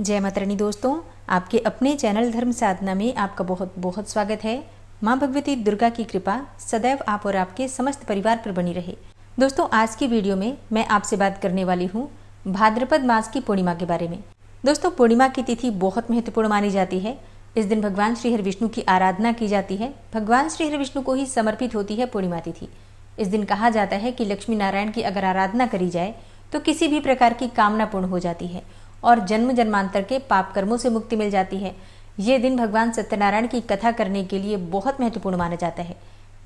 जय माता रानी दोस्तों, आपके अपने चैनल धर्म साधना में आपका बहुत बहुत स्वागत है। माँ भगवती दुर्गा की कृपा सदैव आप और आपके समस्त परिवार पर बनी रहे। दोस्तों, आज की वीडियो में मैं आपसे बात करने वाली हूँ भाद्रपद मास की पूर्णिमा के बारे में। दोस्तों, पूर्णिमा की तिथि बहुत महत्वपूर्ण मानी जाती है। इस दिन भगवान श्री हरि विष्णु की आराधना की जाती है। भगवान श्री हरि विष्णु को ही समर्पित होती है पूर्णिमा तिथि। इस दिन कहा जाता है कि लक्ष्मी नारायण की अगर आराधना करी जाए तो किसी भी प्रकार की कामना पूर्ण हो जाती है और जन्म जन्मांतर के पाप कर्मों से मुक्ति मिल जाती है। ये दिन भगवान सत्यनारायण की कथा करने के लिए बहुत महत्वपूर्ण माना जाता है।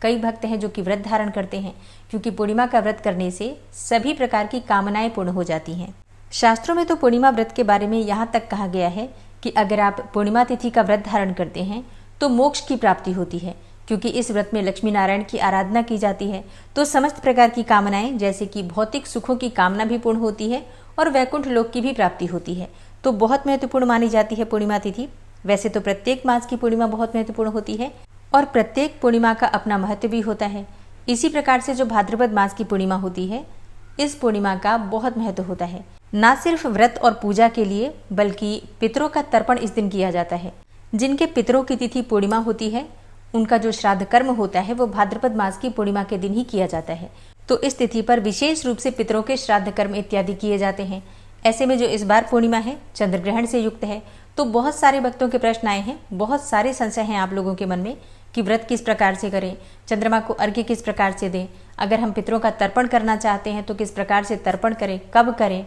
कई भक्त हैं जो कि व्रत धारण करते हैं, क्योंकि पूर्णिमा का व्रत करने से सभी प्रकार की कामनाएं पूर्ण हो जाती हैं। शास्त्रों में तो पूर्णिमा व्रत के बारे में यहाँ तक कहा गया है कि अगर आप पूर्णिमा तिथि का व्रत धारण करते हैं तो मोक्ष की प्राप्ति होती है, क्योंकि इस व्रत में लक्ष्मी नारायण की आराधना की जाती है। तो समस्त प्रकार की कामनाएं, जैसे कि भौतिक सुखों की कामना भी पूर्ण होती है और वैकुंठ लोक की भी प्राप्ति होती है। तो बहुत महत्वपूर्ण मानी जाती है पूर्णिमा तिथि। वैसे तो प्रत्येक मास की पूर्णिमा बहुत महत्वपूर्ण होती है और प्रत्येक पूर्णिमा का अपना महत्व भी होता है। इसी प्रकार से जो भाद्रपद मास की पूर्णिमा होती है, इस पूर्णिमा का बहुत महत्व होता है। न सिर्फ व्रत और पूजा के लिए, बल्कि पितरों का तर्पण इस दिन किया जाता है। जिनके पितरों की तिथि पूर्णिमा होती है, उनका जो श्राद्ध कर्म होता है वो भाद्रपद मास की पूर्णिमा के दिन ही किया जाता है। तो इस तिथि पर विशेष रूप से पितरों के श्राद्ध कर्म इत्यादि किए जाते हैं। ऐसे में जो इस बार पूर्णिमा है चंद्र ग्रहण से युक्त है, तो बहुत सारे भक्तों के प्रश्न आए हैं, बहुत सारे संशय हैं आप लोगों के मन में कि व्रत किस प्रकार से करें, चंद्रमा को अर्घ्य किस प्रकार से दें, अगर हम पितरों का तर्पण करना चाहते हैं तो किस प्रकार से तर्पण करें, कब करें,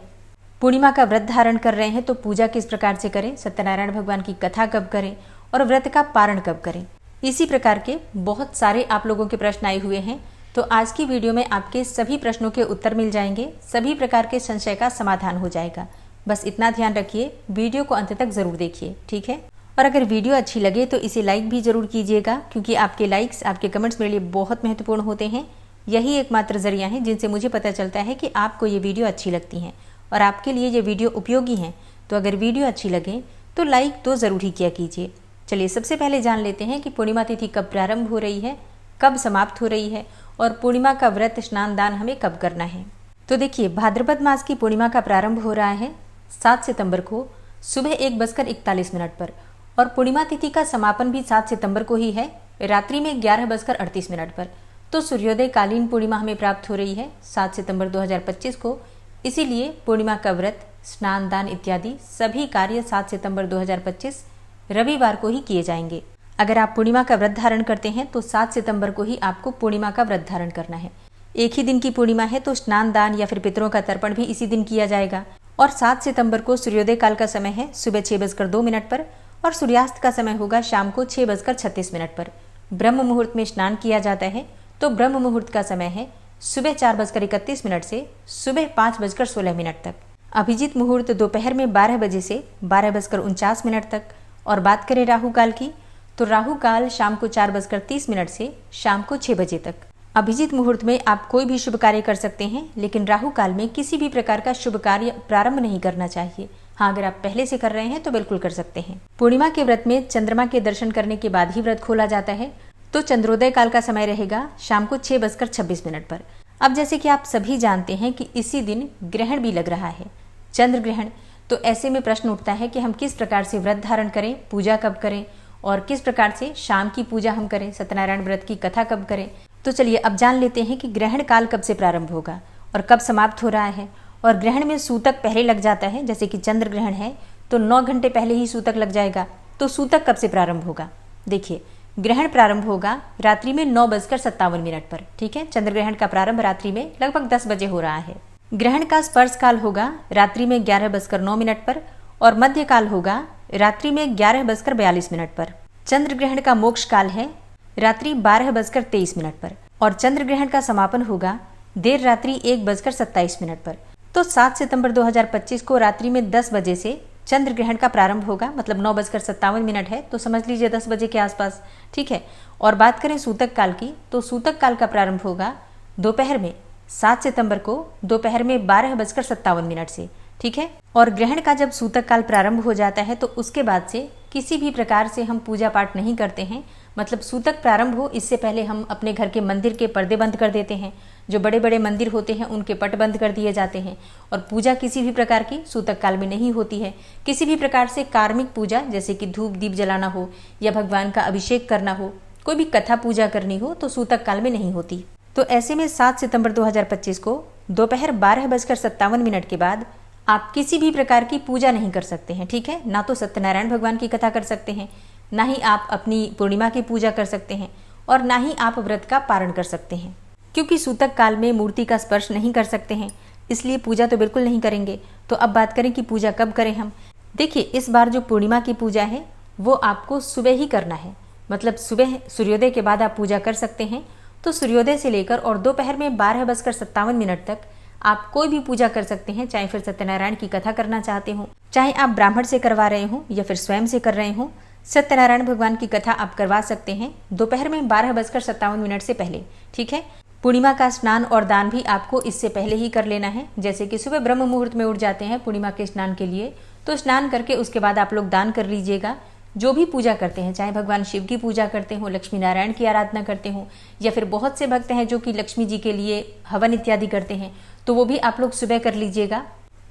पूर्णिमा का व्रत धारण कर रहे हैं तो पूजा किस प्रकार से करें, सत्यनारायण भगवान की कथा कब करें और व्रत का पारण कब करें। इसी प्रकार के बहुत सारे आप लोगों के प्रश्न आए हुए हैं। तो आज की वीडियो में आपके सभी प्रश्नों के उत्तर मिल जाएंगे, सभी प्रकार के संशय का समाधान हो जाएगा। बस इतना ध्यान रखिए, वीडियो को अंत तक जरूर देखिए, ठीक है। और अगर वीडियो अच्छी लगे तो इसे लाइक भी जरूर कीजिएगा, क्योंकि आपके लाइक्स, आपके कमेंट्स मेरे लिए बहुत महत्वपूर्ण होते हैं। यही एकमात्र जरिया है जिनसे मुझे पता चलता है कि आपको ये वीडियो अच्छी लगती हैं और आपके लिए ये वीडियो उपयोगी है। तो अगर वीडियो अच्छी लगे तो लाइक तो ज़रूर ही किया कीजिए। चलिए सबसे पहले जान लेते हैं कि पूर्णिमा तिथि कब प्रारंभ हो रही है, कब समाप्त हो रही है और पूर्णिमा का व्रत स्नान दान हमें कब करना है। तो देखिए, भाद्रपद मास की पूर्णिमा का प्रारंभ हो रहा है 7 सितंबर को सुबह 1:41 पर और पूर्णिमा तिथि का समापन भी 7 सितंबर को ही है, रात्रि में 11:38 पर। तो सूर्योदय कालीन पूर्णिमा हमें प्राप्त हो रही है 7 सितंबर 2025 को। इसीलिए पूर्णिमा का व्रत, स्नान दान इत्यादि सभी कार्य 7 सितंबर 2025 रविवार को ही किए जाएंगे। अगर आप पूर्णिमा का व्रत धारण करते हैं तो 7 सितंबर को ही आपको पूर्णिमा का व्रत धारण करना है। एक ही दिन की पूर्णिमा है तो स्नान दान या फिर पितरों का तर्पण भी इसी दिन किया जाएगा। और 7 सितंबर को सूर्योदय काल का समय है सुबह 6:02 पर और सूर्यास्त का समय होगा शाम को 6:36 पर। ब्रह्म मुहूर्त में स्नान किया जाता है, तो ब्रह्म मुहूर्त का समय है सुबह 4:31 से सुबह 5:16 तक। अभिजीत मुहूर्त दोपहर में 12 बजे से 12:49 तक। और बात करें राहु काल की, तो राहु काल शाम को 4:30 से शाम को 6 बजे तक। अभिजीत मुहूर्त में आप कोई भी शुभ कार्य कर सकते हैं, लेकिन राहु काल में किसी भी प्रकार का शुभ कार्य प्रारंभ नहीं करना चाहिए। हाँ, अगर आप पहले से कर रहे हैं तो बिल्कुल कर सकते हैं। पूर्णिमा के व्रत में चंद्रमा के दर्शन करने के बाद ही व्रत खोला जाता है, तो चंद्रोदय काल का समय रहेगा शाम को 6:26 पर। अब जैसे कि आप सभी जानते हैं कि इसी दिन ग्रहण भी लग रहा है, चंद्र ग्रहण। तो ऐसे में प्रश्न उठता है कि हम किस प्रकार से व्रत धारण करें, पूजा कब करें और किस प्रकार से शाम की पूजा हम करें, सत्यनारायण व्रत की कथा कब करें। तो चलिए अब जान लेते हैं कि ग्रहण काल कब से प्रारंभ होगा और कब समाप्त हो रहा है। और ग्रहण में सूतक पहले लग जाता है, जैसे कि चंद्र ग्रहण है तो 9 घंटे पहले ही सूतक लग जाएगा। तो सूतक कब से प्रारंभ होगा? देखिए, ग्रहण प्रारंभ होगा रात्रि में 9:57 पर, ठीक है। चंद्र ग्रहण का प्रारंभ रात्रि में लगभग 10 बजे हो रहा है। ग्रहण का स्पर्श काल होगा रात्रि में 11:09 पर और मध्य काल होगा रात्रि में 11:42 पर। चंद्र ग्रहण का मोक्ष काल है रात्रि 12:23 पर और चंद्र ग्रहण का समापन होगा देर रात्रि 1:27 पर। तो 7 सितंबर 2025 को रात्रि में 10 बजे से चंद्र ग्रहण का प्रारंभ होगा, मतलब 9:57 है, तो समझ लीजिए 10 बजे के आसपास, ठीक है। और बात करें सूतक काल की, तो सूतक काल का प्रारंभ होगा दोपहर में 7 सितंबर को दोपहर में 12:57 से, ठीक है। और ग्रहण का जब सूतक काल प्रारंभ हो जाता है तो उसके बाद से किसी भी प्रकार से हम पूजा पाठ नहीं करते हैं। मतलब सूतक प्रारंभ हो इससे पहले हम अपने घर के मंदिर के पर्दे बंद कर देते हैं, जो बड़े बड़े मंदिर होते हैं उनके पट बंद कर दिए जाते हैं और पूजा किसी भी प्रकार की सूतक काल में नहीं होती है। किसी भी प्रकार से कार्मिक पूजा जैसे कि धूप दीप जलाना हो या भगवान का अभिषेक करना हो, कोई भी कथा पूजा करनी हो तो सूतक काल में नहीं होती। तो ऐसे में 7 सितंबर 2025 को दोपहर 12:57 के बाद आप किसी भी प्रकार की पूजा नहीं कर सकते हैं, ठीक है। ना तो सत्यनारायण भगवान की कथा कर सकते हैं, ना ही आप अपनी पूर्णिमा की पूजा कर सकते हैं और ना ही आप व्रत का पारण कर सकते हैं, क्योंकि सूतक काल में मूर्ति का स्पर्श नहीं कर सकते हैं, इसलिए पूजा तो बिल्कुल नहीं करेंगे। तो अब बात करें कि पूजा कब करें हम। देखिए, इस बार जो पूर्णिमा की पूजा है वो आपको सुबह ही करना है, मतलब सुबह सूर्योदय के बाद आप पूजा कर सकते हैं। तो सूर्योदय से लेकर और दोपहर में 12:57 तक आप कोई भी पूजा कर सकते हैं, चाहे फिर सत्यनारायण की कथा करना चाहते हो, चाहे आप ब्राह्मण से करवा रहे हो या फिर स्वयं से कर रहे हो। सत्यनारायण भगवान की कथा आप करवा सकते हैं दोपहर में 12:57 से पहले, ठीक है। पूर्णिमा का स्नान और दान भी आपको इससे पहले ही कर लेना है। जैसे कि सुबह ब्रह्म मुहूर्त में उठ जाते हैं पूर्णिमा के स्नान के लिए, तो स्नान करके उसके बाद आप लोग दान कर लीजिएगा। जो भी पूजा करते हैं, चाहे भगवान शिव की पूजा करते हो, लक्ष्मी नारायण की आराधना करते हो, या फिर बहुत से भक्त हैं जो कि लक्ष्मी जी के लिए हवन इत्यादि करते हैं, तो वो भी आप लोग सुबह कर लीजिएगा।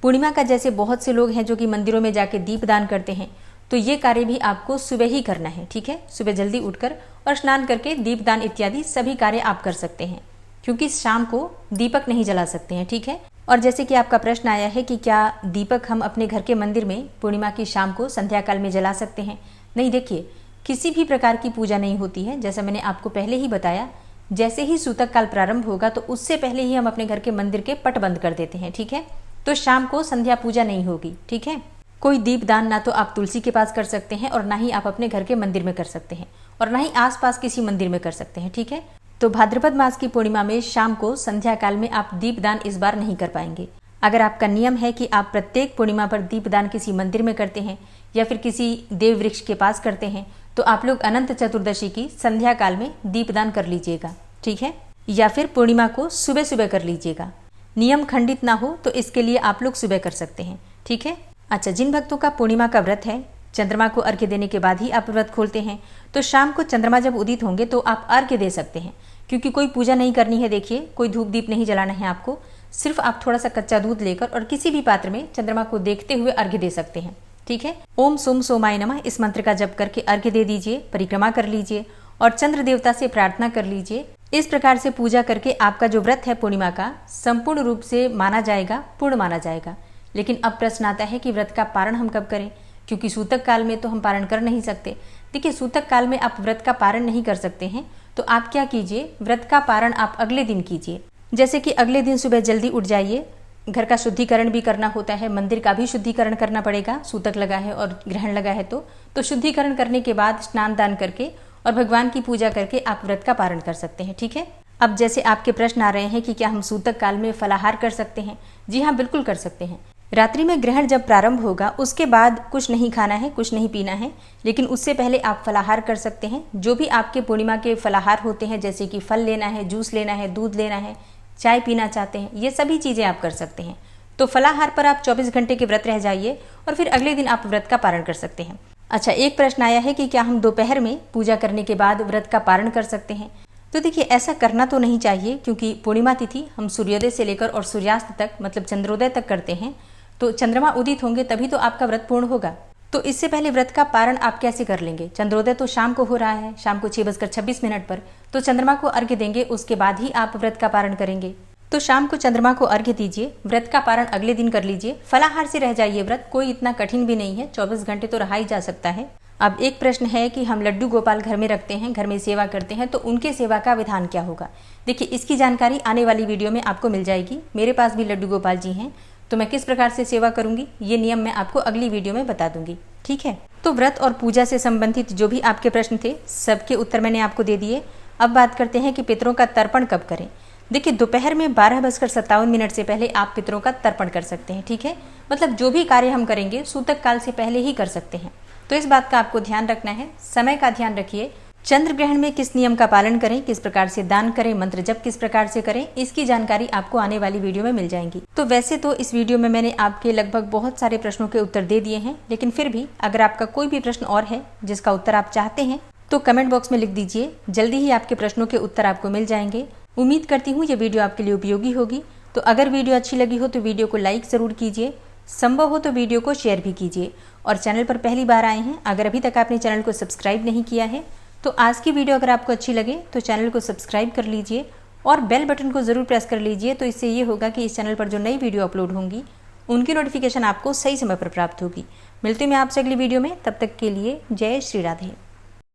पूर्णिमा का जैसे बहुत से लोग हैं जो कि मंदिरों में जाके दीप दान करते हैं, तो ये कार्य भी आपको सुबह ही करना है, ठीक है। सुबह जल्दी उठकर और स्नान करके दीप दान इत्यादि सभी कार्य आप कर सकते हैं, क्योंकि शाम को दीपक नहीं जला सकते हैं, ठीक है। और जैसे कि आपका प्रश्न आया है कि क्या दीपक हम अपने घर के मंदिर में पूर्णिमा की शाम को संध्या काल में जला सकते हैं। नहीं, देखिए, किसी भी प्रकार की पूजा नहीं होती है। जैसा मैंने आपको पहले ही बताया, जैसे ही सूतक काल प्रारंभ होगा तो उससे पहले ही हम अपने घर के मंदिर के पट बंद कर देते हैं, ठीक है। तो शाम को संध्या पूजा नहीं होगी, ठीक है। कोई दीप दान ना तो आप तुलसी के पास कर सकते हैं और ना ही आप अपने घर के मंदिर में कर सकते हैं और ना ही आसपास किसी मंदिर में कर सकते हैं, ठीक है। तो भाद्रपद मास की पूर्णिमा में शाम को संध्या काल में आप दीप दान इस बार नहीं कर पाएंगे। अगर आपका नियम है कि आप प्रत्येक पूर्णिमा पर दीप दान किसी मंदिर में करते हैं या फिर किसी देव वृक्ष के पास करते हैं, तो आप लोग अनंत चतुर्दशी की संध्या काल में दीप दान कर लीजिएगा, ठीक है। या फिर पूर्णिमा को सुबह सुबह कर लीजिएगा। नियम खंडित ना हो तो इसके लिए आप लोग सुबह कर सकते हैं, ठीक है। अच्छा, जिन भक्तों का पूर्णिमा का व्रत है, चंद्रमा को अर्घ्य देने के बाद ही आप व्रत खोलते हैं, तो शाम को चंद्रमा जब उदित होंगे तो आप अर्घ्य दे सकते हैं, क्योंकि कोई पूजा नहीं करनी है। देखिए, कोई धूप दीप नहीं जलाना है आपको, सिर्फ आप थोड़ा सा कच्चा दूध लेकर और किसी भी पात्र में चंद्रमा को देखते हुए अर्घ्य दे सकते हैं, ठीक है। ओम सोम सोमाय नमः इस मंत्र का जप करके अर्घ्य दे दीजिए, परिक्रमा कर लीजिए और चंद्र देवता से प्रार्थना कर लीजिए। इस प्रकार से पूजा करके आपका जो व्रत है पूर्णिमा का संपूर्ण रूप से माना जाएगा, पूर्ण माना जाएगा। लेकिन अब प्रश्न आता है कि व्रत का पारण हम कब करें, क्योंकि सूतक काल में तो हम पारण कर नहीं सकते। देखिए, सूतक काल में आप व्रत का पारण नहीं कर सकते हैं, तो आप क्या कीजिए, व्रत का पारण आप अगले दिन कीजिए। जैसे कि अगले दिन सुबह जल्दी उठ जाइए, घर का शुद्धिकरण भी करना होता है, मंदिर का भी शुद्धिकरण करना पड़ेगा, सूतक लगा है और ग्रहण लगा है तो शुद्धिकरण करने के बाद स्नान दान करके और भगवान की पूजा करके आप व्रत का पारण कर सकते हैं, ठीक है। अब जैसे आपके प्रश्न आ रहे हैं कि क्या हम सूतक काल में फलाहार कर सकते हैं। जी हाँ, बिल्कुल कर सकते हैं। रात्रि में ग्रहण जब प्रारंभ होगा उसके बाद कुछ नहीं खाना है, कुछ नहीं पीना है, लेकिन उससे पहले आप फलाहार कर सकते हैं। जो भी आपके पूर्णिमा के फलाहार होते हैं, जैसे कि फल लेना है, जूस लेना है, दूध लेना है, चाय पीना चाहते हैं, ये सभी चीज़ें आप कर सकते हैं। तो फलाहार पर आप 24 घंटे के व्रत रह जाइए और फिर अगले दिन आप व्रत का पारण कर सकते हैं। अच्छा, एक प्रश्न आया है कि क्या हम दोपहर में पूजा करने के बाद व्रत का पारण कर सकते हैं। तो देखिए, ऐसा करना तो नहीं चाहिए, क्योंकि पूर्णिमा तिथि हम सूर्योदय से लेकर और सूर्यास्त तक, मतलब चंद्रोदय तक करते हैं। तो चंद्रमा उदित होंगे तभी तो आपका व्रत पूर्ण होगा। तो इससे पहले व्रत का पारण आप कैसे कर लेंगे। चंद्रोदय तो शाम को हो रहा है, शाम को 6:26 पर, तो चंद्रमा को अर्घ्य देंगे, उसके बाद ही आप व्रत का पारण करेंगे। तो शाम को चंद्रमा को अर्घ्य दीजिए, व्रत का पारण अगले दिन कर लीजिए, फलाहार से रह जाइए। व्रत कोई इतना कठिन भी नहीं है, 24 घंटे तो रहा ही जा सकता है। अब एक प्रश्न है कि हम लड्डू गोपाल घर में रखते हैं, घर में सेवा करते हैं, तो उनके सेवा का विधान क्या होगा। देखिए, इसकी जानकारी आने वाली वीडियो में आपको मिल जाएगी। मेरे पास भी लड्डू गोपाल जी हैं, तो मैं किस प्रकार से सेवा करूंगी ये नियम मैं आपको अगली वीडियो में बता दूंगी, ठीक है। तो व्रत और पूजा से संबंधित जो भी आपके प्रश्न थे सबके उत्तर मैंने आपको दे दिए। अब बात करते हैं कि पितरों का तर्पण कब करें। देखिए, दोपहर में 12:57 से पहले आप पितरों का तर्पण कर सकते हैं, ठीक है। मतलब जो भी कार्य हम करेंगे सूतक काल से पहले ही कर सकते हैं। तो इस बात का आपको ध्यान रखना है, समय का ध्यान रखिए। चंद्र ग्रहण में किस नियम का पालन करें, किस प्रकार से दान करें, मंत्र जप किस प्रकार से करें, इसकी जानकारी आपको आने वाली वीडियो में मिल जाएंगी। तो वैसे तो इस वीडियो में मैंने आपके लगभग बहुत सारे प्रश्नों के उत्तर दे दिए हैं, लेकिन फिर भी अगर आपका कोई भी प्रश्न और है जिसका उत्तर आप चाहते हैं तो कमेंट बॉक्स में लिख दीजिए। जल्दी ही आपके प्रश्नों के उत्तर आपको मिल जाएंगे। उम्मीद करती हूँ ये वीडियो आपके लिए उपयोगी होगी। तो अगर वीडियो अच्छी लगी हो तो वीडियो को लाइक ज़रूर कीजिए, संभव हो तो वीडियो को शेयर भी कीजिए। और चैनल पर पहली बार आए हैं, अगर अभी तक आपने चैनल को सब्सक्राइब नहीं किया है तो आज की वीडियो अगर आपको अच्छी लगे तो चैनल को सब्सक्राइब कर लीजिए और बेल बटन को ज़रूर प्रेस कर लीजिए। तो इससे ये होगा कि इस चैनल पर जो नई वीडियो अपलोड होंगी उनकी नोटिफिकेशन आपको सही समय पर प्राप्त होगी। मिलते हैं मैं आपसे अगली वीडियो में, तब तक के लिए जय श्री राधे।